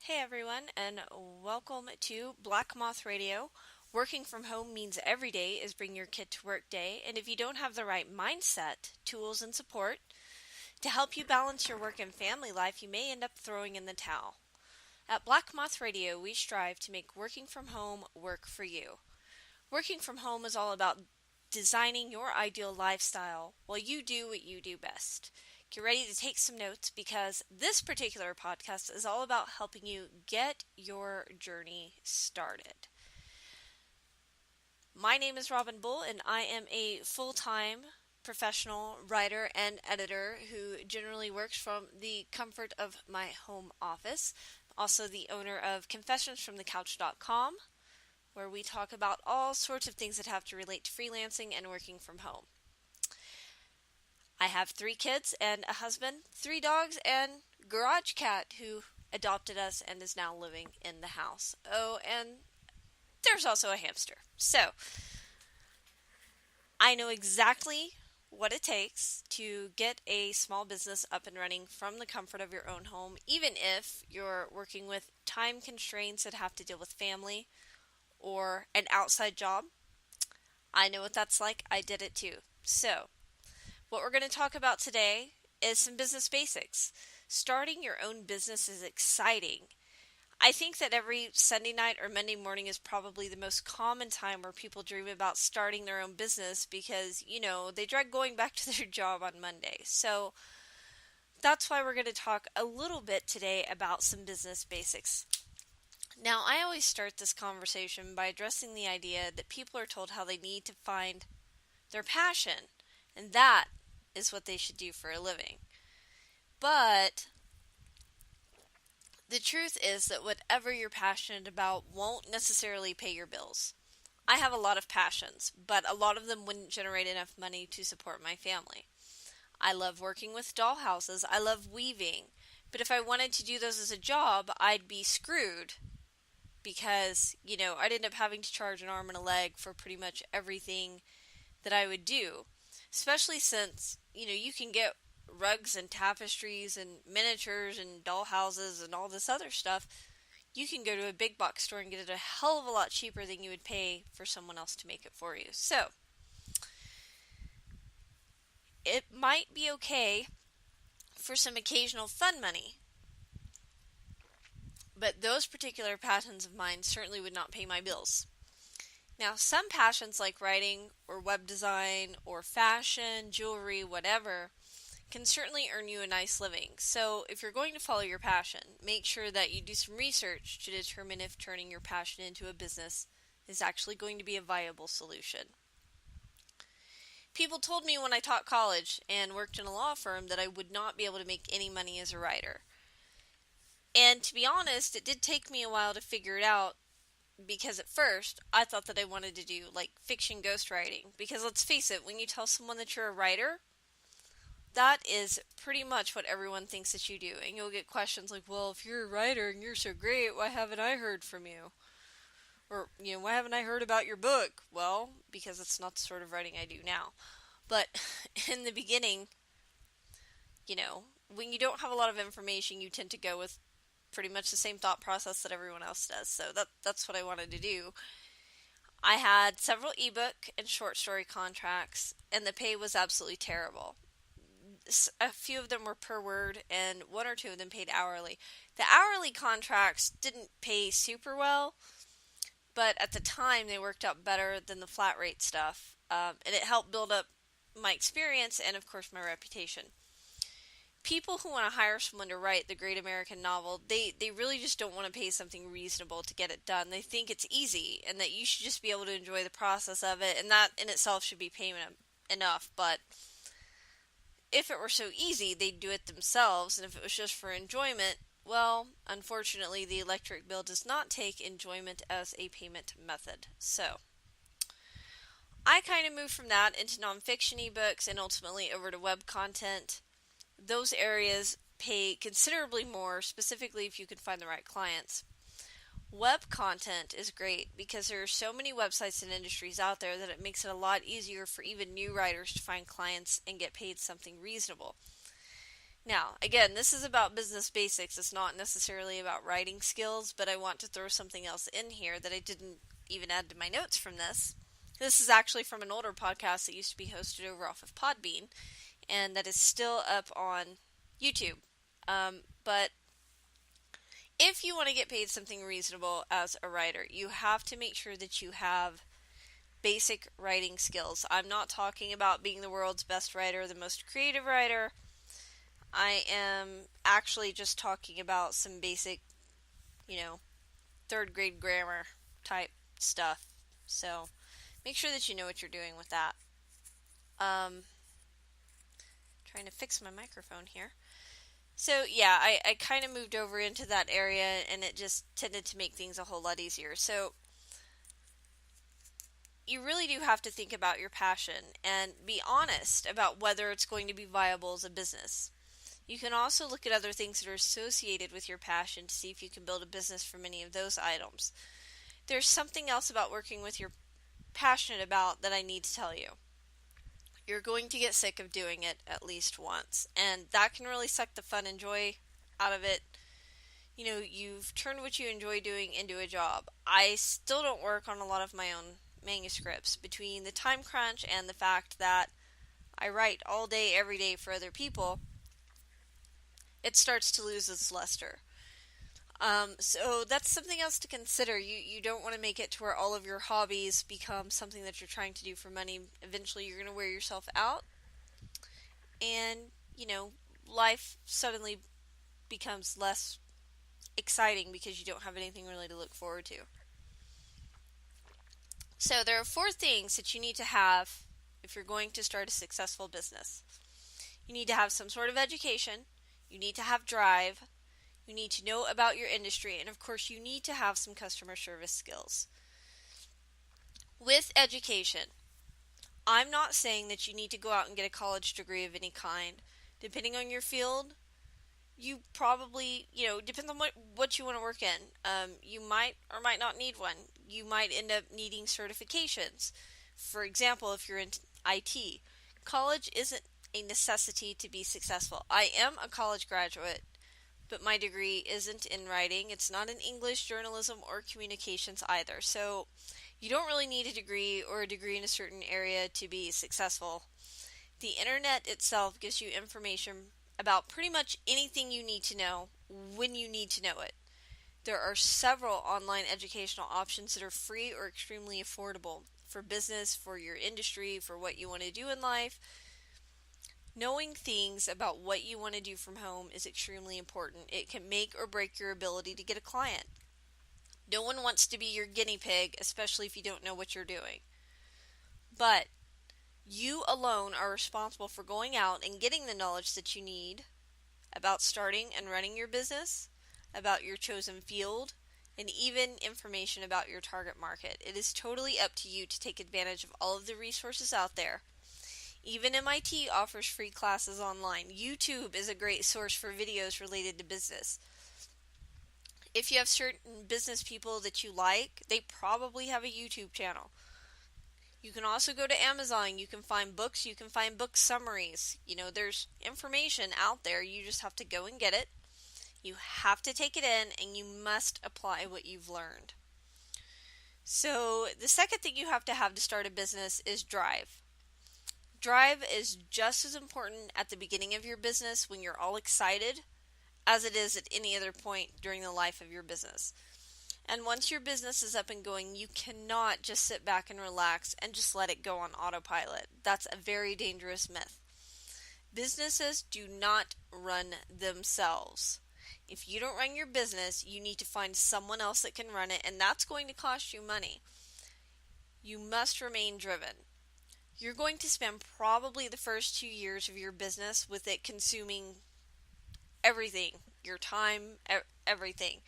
Hey everyone, and welcome to Black Moth Radio. Working from home means every day is bring your kid to work day, and if you don't have the right mindset, tools, and support to help you balance your work and family life, you may end up throwing in the towel. At Black Moth Radio, we strive to make working from home work for you. Working from home is all about designing your ideal lifestyle while you do what you do best. Get ready to take some notes because this particular podcast is all about helping you get your journey started. My name is Robin Bull, and I am a full time professional writer and editor who generally works from the comfort of my home office. Also, the owner of ConfessionsFromTheCouch.com, where we talk about all sorts of things that have to relate to freelancing and working from home. I have 3 kids and a husband, 3 dogs, and Garage Cat who adopted us and is now living in the house. Oh, and there's also a hamster. So, I know exactly what it takes to get a small business up and running from the comfort of your own home, even if you're working with time constraints that have to deal with family or an outside job. I know what that's like. I did it too. So, what we're going to talk about today is some business basics. Starting your own business is exciting. I think that every Sunday night or Monday morning is probably the most common time where people dream about starting their own business because, they dread going back to their job on Monday. So that's why we're going to talk a little bit today about some business basics. Now, I always start this conversation by addressing the idea that people are told how they need to find their passion, and that is what they should do for a living. But the truth is that whatever you're passionate about won't necessarily pay your bills. I have a lot of passions, but a lot of them wouldn't generate enough money to support my family. I love working with dollhouses. I love weaving. But if I wanted to do those as a job, I'd be screwed because, I'd end up having to charge an arm and a leg for pretty much everything that I would do. Especially since, you can get rugs and tapestries and miniatures and doll houses and all this other stuff. You can go to a big box store and get it a hell of a lot cheaper than you would pay for someone else to make it for you. So, it might be okay for some occasional fun money, but those particular passions of mine certainly would not pay my bills. Now, some passions like writing or web design or fashion, jewelry, whatever, can certainly earn you a nice living. So if you're going to follow your passion, make sure that you do some research to determine if turning your passion into a business is actually going to be a viable solution. People told me when I taught college and worked in a law firm that I would not be able to make any money as a writer. And to be honest, it did take me a while to figure it out because at first I thought that I wanted to do like fiction ghostwriting. Because let's face it, when you tell someone that you're a writer, that is pretty much what everyone thinks that you do. And you'll get questions like, well, if you're a writer and you're so great, why haven't I heard from you? Or, why haven't I heard about your book? Well, because it's not the sort of writing I do now. But in the beginning, when you don't have a lot of information, you tend to go with pretty much the same thought process that everyone else does. So that's what I wanted to do. I had several ebook and short story contracts, and the pay was absolutely terrible. A few of them were per word, and 1 or 2 of them paid hourly. The hourly contracts didn't pay super well, but at the time they worked out better than the flat rate stuff, and it helped build up my experience and, of course, my reputation. People who want to hire someone to write the great American novel, they really just don't want to pay something reasonable to get it done. They think it's easy and that you should just be able to enjoy the process of it, and that in itself should be payment enough. But if it were so easy, they'd do it themselves, and if it was just for enjoyment, well, unfortunately, the electric bill does not take enjoyment as a payment method. So, I kind of moved from that into nonfiction ebooks and ultimately over to web content. Those areas pay considerably more, specifically if you can find the right clients. Web content is great because there are so many websites and industries out there that it makes it a lot easier for even new writers to find clients and get paid something reasonable. Now, again, this is about business basics. It's not necessarily about writing skills, but I want to throw something else in here that I didn't even add to my notes from this. This is actually from an older podcast that used to be hosted over off of Podbean, and that is still up on YouTube. But if you want to get paid something reasonable as a writer, you have to make sure that you have basic writing skills. I'm not talking about being the world's best writer, the most creative writer. I am actually just talking about some basic, you know, third grade grammar type stuff. So make sure that you know what you're doing with that. Um, Trying to fix my microphone here. So yeah, I kind of moved over into that area and it just tended to make things a whole lot easier. So you really do have to think about your passion and be honest about whether it's going to be viable as a business. You can also look at other things that are associated with your passion to see if you can build a business from any of those items. There's something else about working with you're passionate about that I need to tell you. You're going to get sick of doing it at least once, and that can really suck the fun and joy out of it. You know, you've turned what you enjoy doing into a job. I still don't work on a lot of my own manuscripts between the time crunch and the fact that I write all day, every day for other people. It starts to lose its luster. So that's something else to consider. You don't want to make it to where all of your hobbies become something that you're trying to do for money. Eventually, you're going to wear yourself out, and you know, life suddenly becomes less exciting because you don't have anything really to look forward to. So there are four things that you need to have if you're going to start a successful business. You need to have some sort of education. You need to have drive. You need to know about your industry, and of course, you need to have some customer service skills. With education, I'm not saying that you need to go out and get a college degree of any kind. Depending on your field, you probably, depends on what you want to work in. You might or might not need one. You might end up needing certifications. For example, if you're in IT, college isn't a necessity to be successful. I am a college graduate, but my degree isn't in writing. It's not in English, journalism, or communications either. So you don't really need a degree or a degree in a certain area to be successful. The internet itself gives you information about pretty much anything you need to know when you need to know it. There are several online educational options that are free or extremely affordable for business, for your industry, for what you want to do in life. Knowing things about what you want to do from home is extremely important. It can make or break your ability to get a client. No one wants to be your guinea pig, especially if you don't know what you're doing. But you alone are responsible for going out and getting the knowledge that you need about starting and running your business, about your chosen field, and even information about your target market. It is totally up to you to take advantage of all of the resources out there. Even MIT offers free classes online. YouTube is a great source for videos related to business. If you have certain business people that you like, they probably have a YouTube channel. You can also go to Amazon. You can find books. You can find book summaries. There's information out there. You just have to go and get it. You have to take it in, and you must apply what you've learned. So the second thing you have to start a business is drive. Drive is just as important at the beginning of your business when you're all excited as it is at any other point during the life of your business. And once your business is up and going, you cannot just sit back and relax and just let it go on autopilot. That's a very dangerous myth. Businesses do not run themselves. If you don't run your business, you need to find someone else that can run it, and that's going to cost you money. You must remain driven. You're going to spend probably the first 2 years of your business with it consuming everything, your time, everything.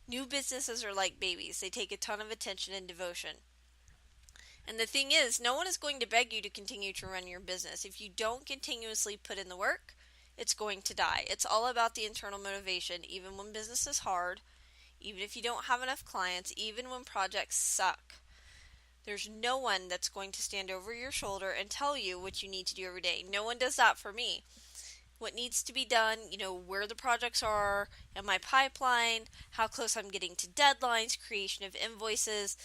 New businesses are like babies. They take a ton of attention and devotion. And the thing is, no one is going to beg you to continue to run your business. If you don't continuously put in the work, it's going to die. It's all about the internal motivation, even when business is hard, even if you don't have enough clients, even when projects suck. There's no one that's going to stand over your shoulder and tell you what you need to do every day. No one does that for me. what needs to be done, where the projects are in my pipeline, how close I'm getting to deadlines, creation of invoices,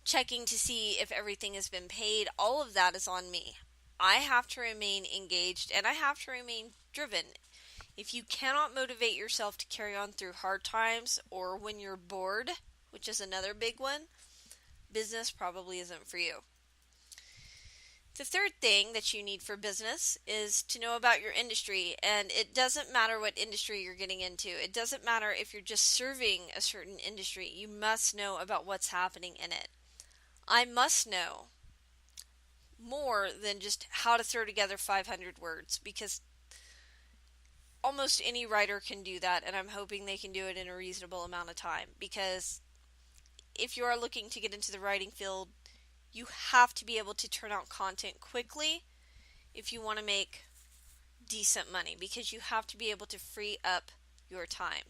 checking to see if everything has been paid. All of that is on me. I have to remain engaged and I have to remain driven. If you cannot motivate yourself to carry on through hard times or when you're bored, which is another big one, business probably isn't for you. The third thing that you need for business is to know about your industry, and it doesn't matter what industry you're getting into. It doesn't matter if you're just serving a certain industry. You must know about what's happening in it. I must know more than just how to throw together 500 words, because almost any writer can do that, and I'm hoping they can do it in a reasonable amount of time, because if you are looking to get into the writing field, you have to be able to turn out content quickly if you want to make decent money, because you have to be able to free up your time.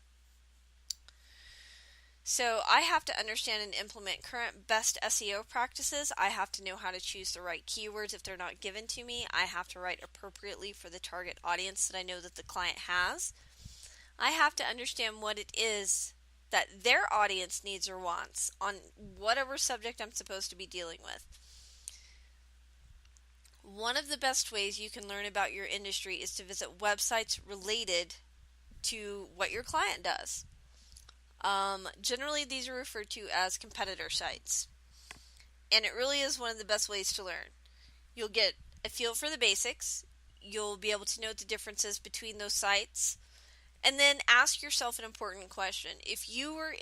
So I have to understand and implement current best SEO practices. I have to know how to choose the right keywords if they're not given to me. I have to write appropriately for the target audience that I know that the client has. I have to understand what it is that their audience needs or wants on whatever subject I'm supposed to be dealing with. One of the best ways you can learn about your industry is to visit websites related to what your client does. Generally, these are referred to as competitor sites, and it really is one of the best ways to learn. You'll get a feel for the basics, you'll be able to note the differences between those sites, and then ask yourself an important question. If you were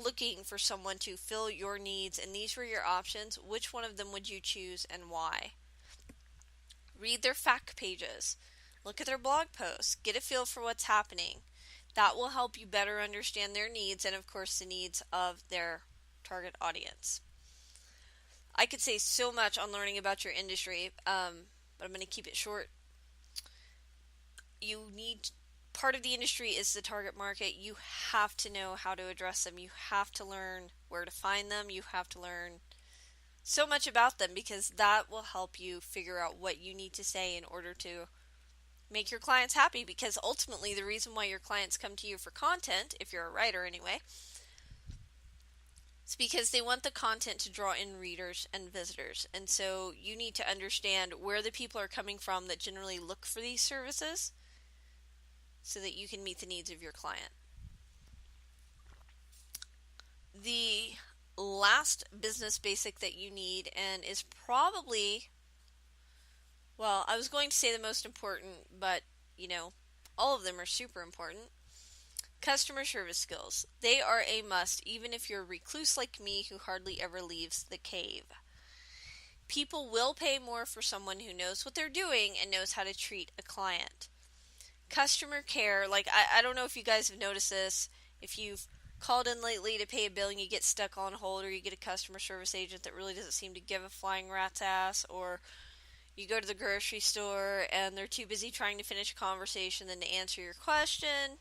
looking for someone to fill your needs and these were your options, which one of them would you choose and why? Read their fact pages, look at their blog posts, get a feel for what's happening. That will help you better understand their needs and, of course, the needs of their target audience. I could say so much on learning about your industry, but I'm going to keep it short. Part of the industry is the target market. You have to know how to address them. You have to learn where to find them. You have to learn so much about them, because that will help you figure out what you need to say in order to make your clients happy, because ultimately the reason why your clients come to you for content, if you're a writer anyway, it's because they want the content to draw in readers and visitors. And so you need to understand where the people are coming from that generally look for these services so that you can meet the needs of your client. The last business basic that you need, and is probably, well, I was going to say the most important, but, all of them are super important. Customer service skills. They are a must, even if you're a recluse like me who hardly ever leaves the cave. People will pay more for someone who knows what they're doing and knows how to treat a client. Customer care, I don't know if you guys have noticed this, if you've called in lately to pay a bill and you get stuck on hold, or you get a customer service agent that really doesn't seem to give a flying rat's ass, or you go to the grocery store and they're too busy trying to finish a conversation than to answer your question,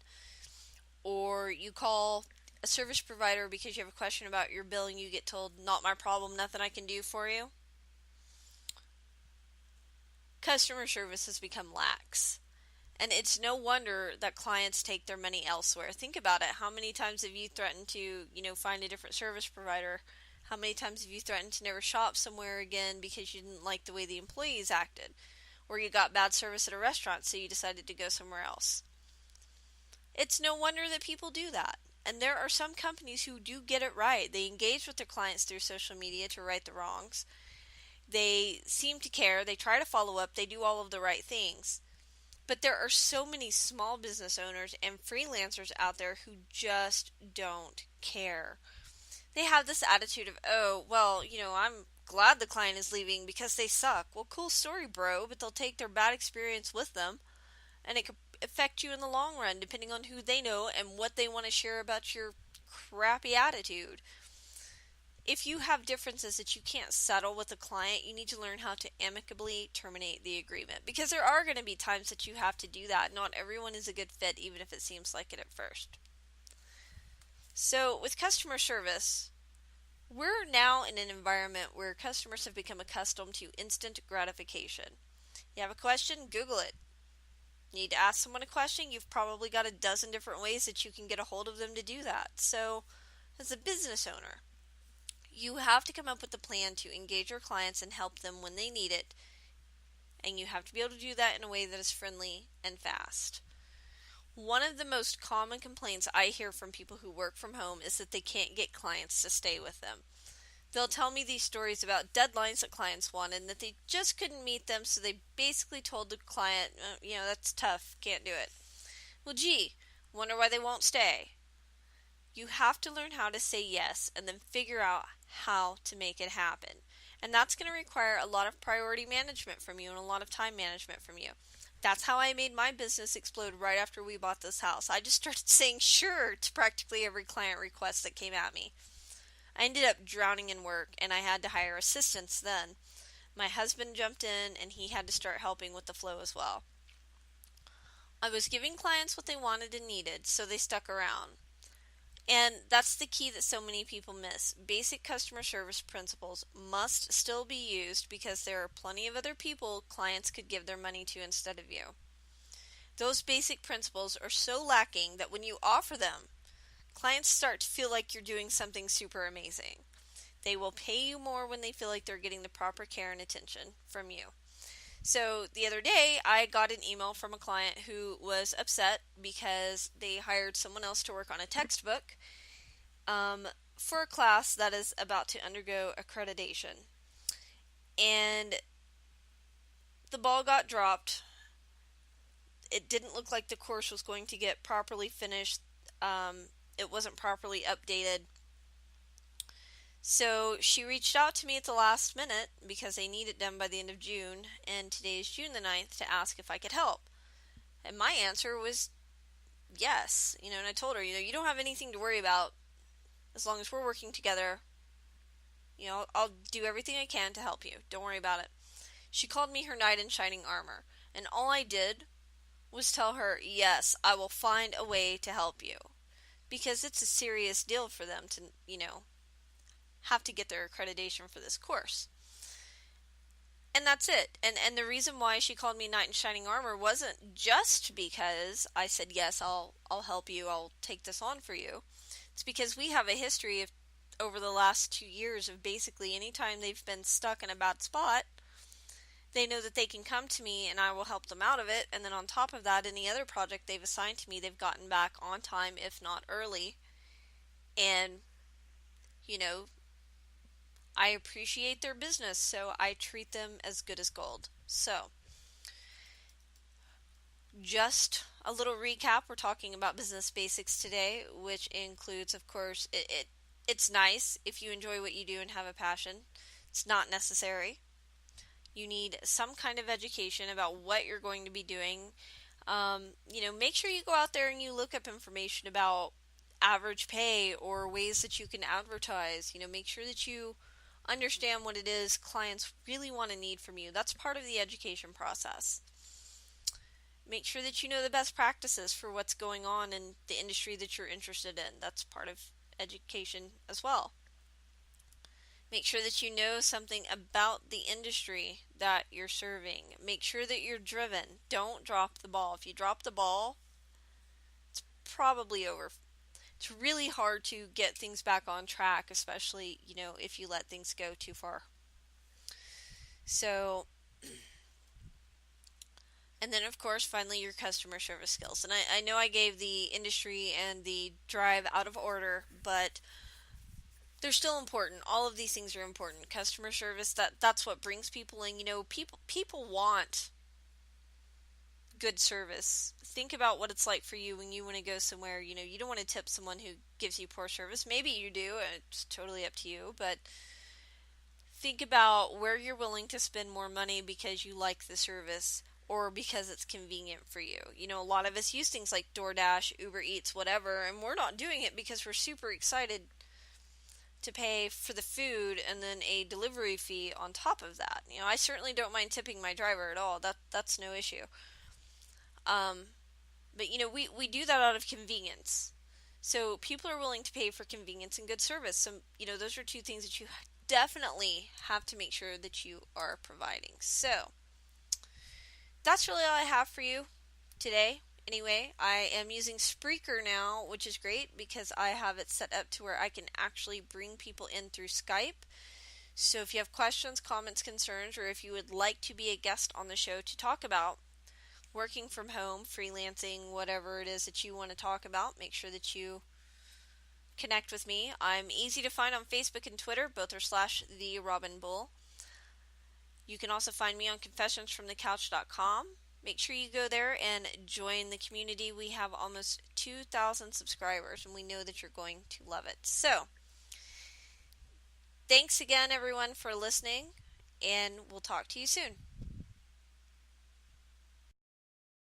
or you call a service provider because you have a question about your bill and you get told, not my problem, nothing I can do for you. Customer service has become lax. And it's no wonder that clients take their money elsewhere. Think about it. How many times have you threatened to, find a different service provider? How many times have you threatened to never shop somewhere again because you didn't like the way the employees acted? Or you got bad service at a restaurant, so you decided to go somewhere else? It's no wonder that people do that. And there are some companies who do get it right. They engage with their clients through social media to right the wrongs. They seem to care. They try to follow up. They do all of the right things. But there are so many small business owners and freelancers out there who just don't care. They have this attitude of, oh, well, I'm glad the client is leaving because they suck. Well, cool story, bro, but they'll take their bad experience with them, and it could affect you in the long run, depending on who they know and what they want to share about your crappy attitude. If you have differences that you can't settle with a client, you need to learn how to amicably terminate the agreement, because there are going to be times that you have to do that. Not everyone is a good fit, even if it seems like it at first. So with customer service, we're now in an environment where customers have become accustomed to instant gratification. You have a question? Google it. Need to ask someone a question? You've probably got a dozen different ways that you can get a hold of them to do that. So, as a business owner, you have to come up with a plan to engage your clients and help them when they need it, and you have to be able to do that in a way that is friendly and fast. One of the most common complaints I hear from people who work from home is that they can't get clients to stay with them. They'll tell me these stories about deadlines that clients wanted and that they just couldn't meet them, so they basically told the client, that's tough, can't do it. Well, gee, wonder why they won't stay. You have to learn how to say yes and then figure out how to make it happen. And that's going to require a lot of priority management from you and a lot of time management from you. That's how I made my business explode right after we bought this house. I just started saying sure to practically every client request that came at me. I ended up drowning in work, and I had to hire assistants then. My husband jumped in, and he had to start helping with the flow as well. I was giving clients what they wanted and needed, so they stuck around. And that's the key that so many people miss. Basic customer service principles must still be used because there are plenty of other people clients could give their money to instead of you. Those basic principles are so lacking that when you offer them, clients start to feel like you're doing something super amazing. They will pay you more when they feel like they're getting the proper care and attention from you. So the other day, I got an email from a client who was upset because they hired someone else to work on a textbook for a class that is about to undergo accreditation. And the ball got dropped. It didn't look like the course was going to get properly finished. It wasn't properly updated. So she reached out to me at the last minute because they need it done by the end of June, and today is June the 9th, to ask if I could help. And my answer was yes. And I told her, you don't have anything to worry about as long as we're working together. I'll do everything I can to help you. Don't worry about it. She called me her knight in shining armor, and all I did was tell her, yes, I will find a way to help you. Because it's a serious deal for them to, have to get their accreditation for this course. And that's it. And the reason why she called me knight in shining armor wasn't just because I said, yes, I'll help you, I'll take this on for you. It's because we have a history of over the last 2 years of basically anytime they've been stuck in a bad spot, they know that they can come to me and I will help them out of it. And then on top of that, any other project they've assigned to me, they've gotten back on time, if not early. And, I appreciate their business, so I treat them as good as gold. So, just a little recap. We're talking about business basics today, which includes, of course, it's nice if you enjoy what you do and have a passion. It's not necessary. You need some kind of education about what you're going to be doing. Make sure you go out there and you look up information about average pay or ways that you can advertise. Make sure that you understand what it is clients really want to need from you. That's part of the education process. Make sure that you know the best practices for what's going on in the industry that you're interested in. That's part of education as well. Make sure that you know something about the industry that you're serving. Make sure that you're driven. Don't drop the ball. If you drop the ball, it's probably over. It's really hard to get things back on track, especially, if you let things go too far. So, and then of course, finally, your customer service skills. And I know I gave the industry and the drive out of order, but they're still important. All of these things are important. Customer service, that's what brings people in. People want good service. Think about what it's like for you when you want to go somewhere. You don't want to tip someone who gives you poor service. Maybe you do. It's totally up to you. But think about where you're willing to spend more money because you like the service or because it's convenient for you. A lot of us use things like DoorDash, Uber Eats, whatever, and we're not doing it because we're super excited to pay for the food and then a delivery fee on top of that. I certainly don't mind tipping my driver at all. That's no issue. But we do that out of convenience. So people are willing to pay for convenience and good service. So, those are two things that you definitely have to make sure that you are providing. So, that's really all I have for you today. Anyway, I am using Spreaker now, which is great because I have it set up to where I can actually bring people in through Skype. So if you have questions, comments, concerns, or if you would like to be a guest on the show to talk about working from home, freelancing, whatever it is that you want to talk about, make sure that you connect with me. I'm easy to find on Facebook and Twitter. Both are slash the Robin Bull. You can also find me on confessionsfromthecouch.com. Make sure you go there and join the community. We have almost 2,000 subscribers, and we know that you're going to love it. So, thanks again, everyone, for listening, and we'll talk to you soon.